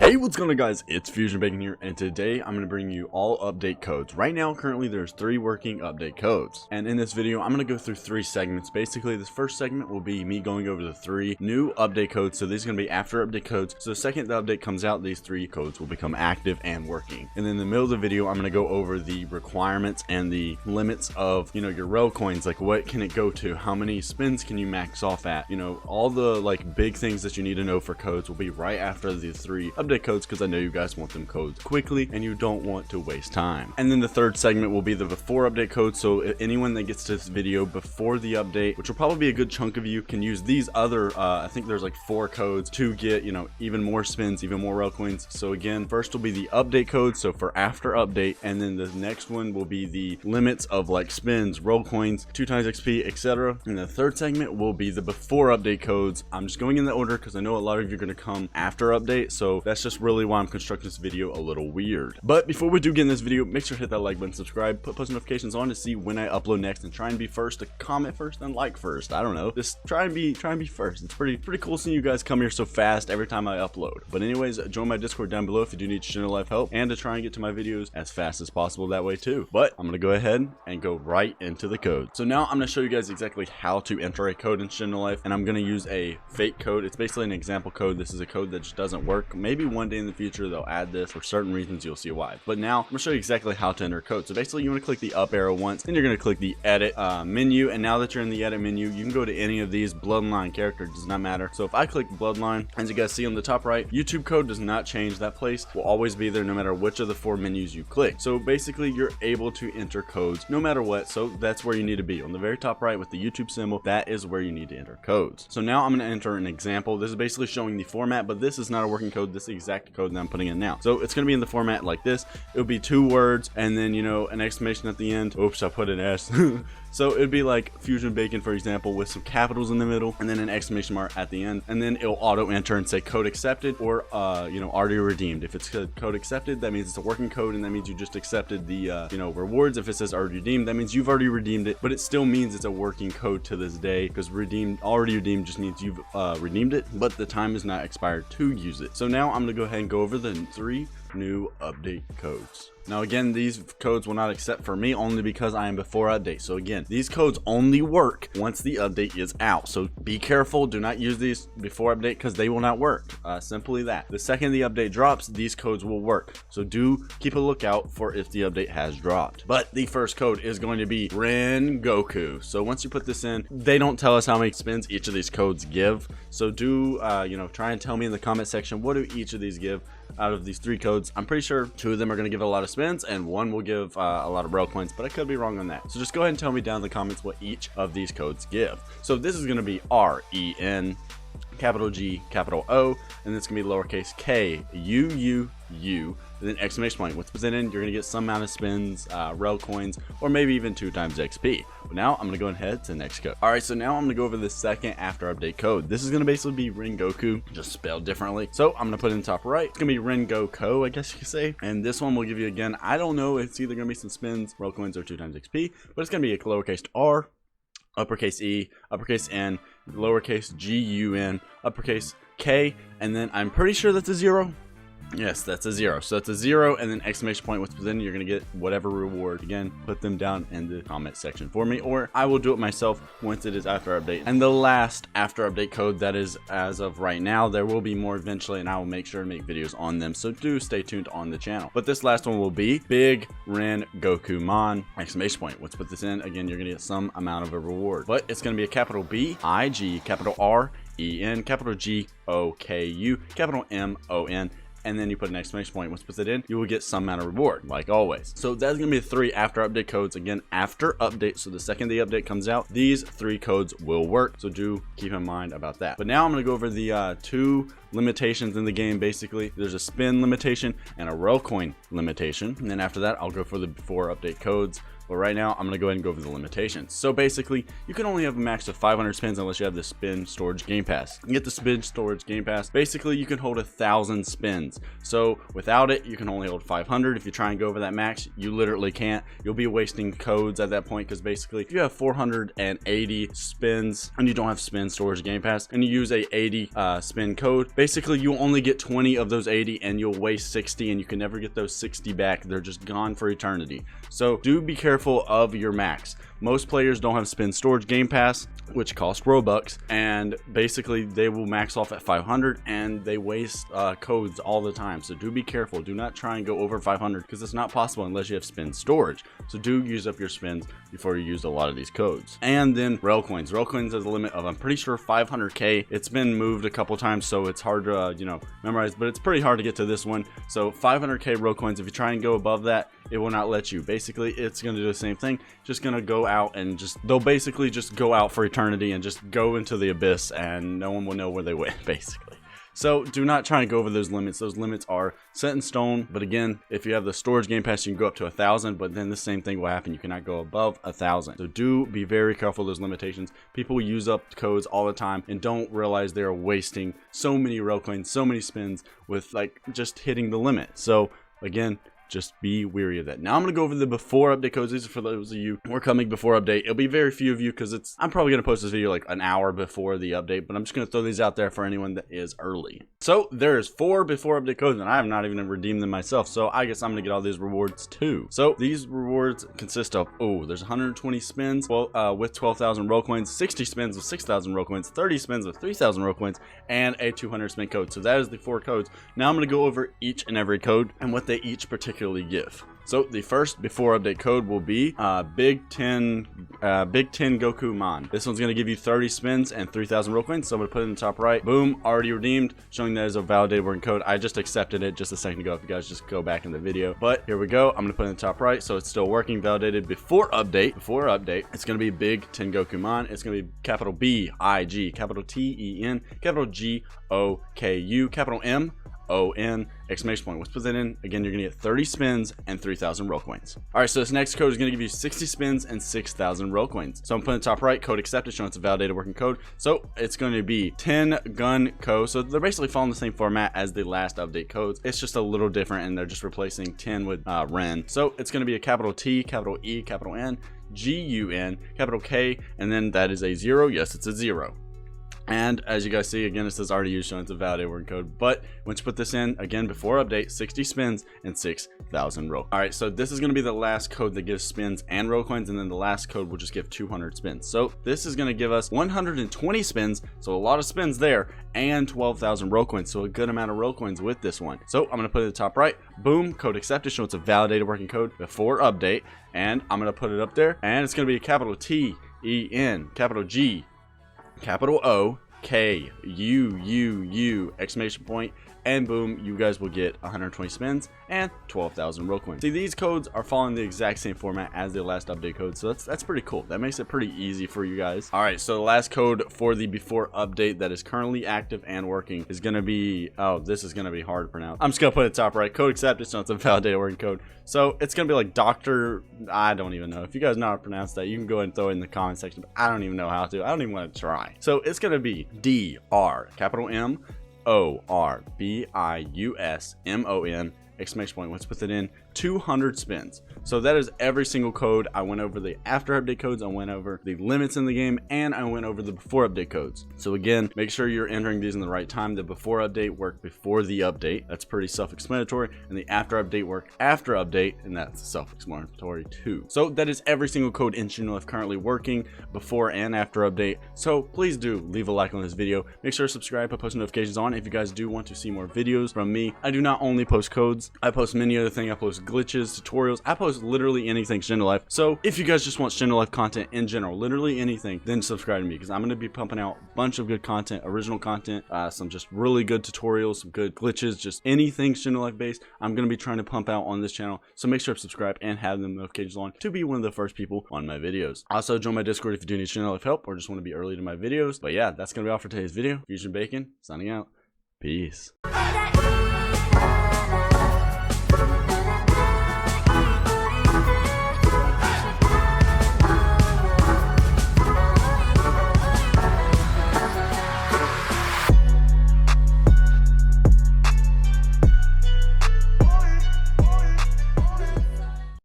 Hey, what's going on, guys? It's Fusion Bacon here, and today I'm going to bring you all update codes. Right now, currently, there's 3 working update codes. And in this video, I'm going to go through 3 segments. Basically, this first segment will be me going over the 3 new update codes. So these are going to be after update codes. So the second the update comes out, these 3 codes will become active and working. And then in the middle of the video, I'm going to go over the requirements and the limits of, your rel coins. Like, what can it go to? How many spins can you max off at? All the big things that you need to know for codes will be right after the 3 update codes, because I know you guys want them codes quickly and you don't want to waste time. And then the third segment will be the before update code. So anyone that gets to this video before the update, which will probably be a good chunk of you, can use these other I think there's like 4 codes to get even more spins, even more rel coins. So again, first will be the update code, so for after update, and then the next one will be the limits of like spins, rel coins, 2 times XP, etc. And the third segment will be the before update codes. I'm just going in the order because I know a lot of you are going to come after update, so that's just really why I'm constructing this video a little weird. But before we do get in this video, make sure to hit that like button, subscribe, put post notifications on to see when I upload next, and try and be first to comment first and like first. I don't know, just try and be first. It's pretty cool seeing you guys come here so fast every time I upload. But anyways, join my Discord down below if you do need Shindo life help, and to try and get to my videos as fast as possible that way too. But I'm gonna go ahead and go right into the code. So now I'm gonna show you guys exactly how to enter a code in Shindo life, and I'm gonna use a fake code. It's basically an example code. This is a code that just doesn't work. Maybe one day in the future they'll add this for certain reasons, you'll see why. But now I'm gonna show you exactly how to enter code. So basically you want to click the up arrow once, then you're going to click the edit menu, and now that you're in the edit menu, you can go to any of these. Bloodline character does not matter. So if I click bloodline, as you guys see on the top right, YouTube code does not change. That place will always be there no matter which of the 4 menus you click. So basically you're able to enter codes no matter what. So that's where you need to be, on the very top right with the YouTube symbol. That is where you need to enter codes. So now I'm going to enter an example. This is basically showing the format, but this is not a working code. This is the exact code that I'm putting in now. So it's going to be in the format like this. It'll be 2 words and then an exclamation at the end. Oops, I put an S. So it'd be like Fusion Bacon, for example, with some capitals in the middle and then an exclamation mark at the end, and then it'll auto enter and say code accepted or already redeemed. If it's code accepted, that means it's a working code, and that means you just accepted the rewards. If it says already redeemed, that means you've already redeemed it, but it still means it's a working code to this day, because already redeemed just means you've redeemed it, but the time is not expired to use it. So now I'm gonna go ahead and go over the 3 new update codes. Now again, these codes will not accept for me, only because I am before update. So again, these codes only work once the update is out. So be careful, do not use these before update, because they will not work. Simply that. The second the update drops, these codes will work. So do keep a lookout for if the update has dropped. But the first code is going to be Ren Goku. So once you put this in, they don't tell us how many spins each of these codes give. So do try and tell me in the comment section, what do each of these give out of these 3 codes. I'm pretty sure 2 of them are going to give a lot of spins and 1 will give a lot of rel coins, but I could be wrong on that. So just go ahead and tell me down in the comments what each of these codes give. So this is going to be REN, capital G, capital O, and it's going to be lowercase k, U, and then exclamation point. Once put in, you're going to get some amount of spins, rel coins, or maybe even 2 times XP. But now I'm going to go ahead to the next code. Alright, so now I'm going to go over the second after update code. This is going to basically be Ren Goku, just spelled differently. So I'm going to put it in top right. It's going to be Ren Goku, I guess you could say. And this one will give you, again, I don't know, it's either going to be some spins, rel coins, or 2 times XP, but it's going to be a lowercase r, uppercase E, uppercase N, lowercase G-U-N, uppercase K, and then I'm pretty sure that's a 0. Yes, that's a 0. So that's a 0 and then exclamation point. What's within, you're going to get whatever reward. Again, put them down in the comment section for me, or I will do it myself once it is after update. And the last after update code, that is as of right now. There will be more eventually, and I will make sure to make videos on them, so do stay tuned on the channel. But this last one will be Big Ren Gokumon, exclamation point. Let's put this in. Again, you're going to get some amount of a reward, but it's going to be a capital B, I, G, capital R, E, N, capital G, O, K, U, capital M, O, N, and then you put an exclamation point. Once you put it in, you will get some amount of reward, like always. So that's going to be the 3 after update codes. Again, after update, so the second the update comes out, these 3 codes will work, so do keep in mind about that. But now I'm going to go over the 2 limitations in the game. Basically, there's a spin limitation and a rel coin limitation, and then after that I'll go for the before update codes. But right now, I'm going to go ahead and go over the limitations. So basically, you can only have a max of 500 spins unless you have the Spin Storage Game Pass. You get the Spin Storage Game Pass. Basically, you can hold 1,000 spins. So without it, you can only hold 500. If you try and go over that max, you literally can't. You'll be wasting codes at that point, because basically, if you have 480 spins and you don't have Spin Storage Game Pass and you use a 80 spin code, basically, you only get 20 of those 80 and you'll waste 60, and you can never get those 60 back. They're just gone for eternity. So do be careful of your max. Most players don't have Spin Storage Game Pass, which costs Robux, and basically they will max off at 500 and they waste codes all the time. So do be careful. Do not try and go over 500, because it's not possible unless you have spin storage. So do use up your spins before you use a lot of these codes. And then rail coins. Rail coins has a limit of, I'm pretty sure, 500k. It's been moved a couple times, so it's hard to memorize, but it's pretty hard to get to this one. So 500k rail coins. If you try and go above that, it will not let you. Basically, it's going to do the same thing. Just going to go out and they'll basically just go out for eternity and just go into the abyss, and no one will know where they went, basically. So do not try and go over those limits. Those limits are set in stone. But again, if you have the storage game pass, you can go up to 1,000, but then the same thing will happen. You cannot go above 1,000. So do be very careful of those limitations. People use up codes all the time and don't realize they're wasting so many rail coins, so many spins with like just hitting the limit. So again, just be weary of that. Now I'm going to go over the before update codes. These are for those of you who are coming before update. It'll be very few of you, because I'm probably going to post this video like an hour before the update, but I'm just going to throw these out there for anyone that is early. So there's 4 before update codes, and I have not even redeemed them myself. So I guess I'm going to get all these rewards too. So these rewards consist of, there's 120 spins with 12,000 roll coins, 60 spins with 6,000 roll coins, 30 spins with 3,000 roll coins, and a 200 spin code. So that is the 4 codes. Now I'm going to go over each and every code and what they each particularly give. So the first before update code will be Big 10 Goku Mon. This one's going to give you 30 spins and 3,000 roll coins. So I'm going to put it in the top right. Boom, already redeemed, showing that as a validated working code. I just accepted it just a second ago, if you guys just go back in the video. But here we go. I'm going to put it in the top right. So it's still working, validated before update. Before update, it's going to be Big 10 Goku Mon. It's going to be capital B-I-G, capital T-E-N, capital G-O-K-U, capital M-O-N, exclamation point. Let's put that in. Again, you're going to get 30 spins and 3,000 roll coins. All right, so this next code is going to give you 60 spins and 6,000 roll coins. So I'm putting the top right, code accepted, showing it's a validated working code. So it's going to be 10 Gun Co. So they're basically following the same format as the last update codes. It's just a little different, and they're just replacing 10 with Ren. So it's going to be a capital T, capital E, capital N, G-U-N, capital K, and then that is a 0. Yes, it's a 0. And as you guys see, again, it says already used, showing it's a validated working code. But once you put this in, again, before update, 60 spins and 6,000 roll. All right, so this is going to be the last code that gives spins and roll coins, and then the last code will just give 200 spins. So this is going to give us 120 spins, so a lot of spins there, and 12,000 roll coins, so a good amount of roll coins with this one. So I'm going to put it at the top right. Boom, code accepted, showing it's a validated working code before update, and I'm going to put it up there, and it's going to be a capital T-E-N, capital G, capital O, K, U, exclamation point, and boom, you guys will get 120 spins and 12,000 roll coins. See, these codes are following the exact same format as the last update code, so that's pretty cool. That makes it pretty easy for you guys. All right, so the last code for the before update that is currently active and working is going to be, this is going to be hard to pronounce. I'm just going to put it top right, code accepted, so it's a validated working code. So it's going to be like Dr. I don't even know. If you guys know how to pronounce that, you can go ahead and throw it in the comment section, but I don't even know how to. I don't even want to try. So it's going to be D-R, capital M, O-R-B-I-U-S-M-O-N, exclamation point. Let's put that in 200 spins. So that is every single code. I went over the after update codes, I went over the limits in the game, and I went over the before update codes. So again, make sure you're entering these in the right time. The before update work before the update. That's pretty self-explanatory. And the after update work after update, and that's self-explanatory too. So that is every single code in Shindo Life currently working before and after update. So please do leave a like on this video. Make sure to subscribe, put post notifications on if you guys do want to see more videos from me. I do not only post codes, I post many other things. I post glitches, tutorials, I post literally anything Shindo Life. So if you guys just want Shindo Life content in general, literally anything, then subscribe to me, because I'm going to be pumping out a bunch of good content, original content, some just really good tutorials, some good glitches, just anything Shindo Life based. I'm going to be trying to pump out on this channel. So make sure to subscribe and have the notifications on to be one of the first people on my videos. Also join my Discord if you do need Shindo Life help or just want to be early to my videos. But yeah, that's going to be all for today's video. Fusion Bacon signing out. Peace.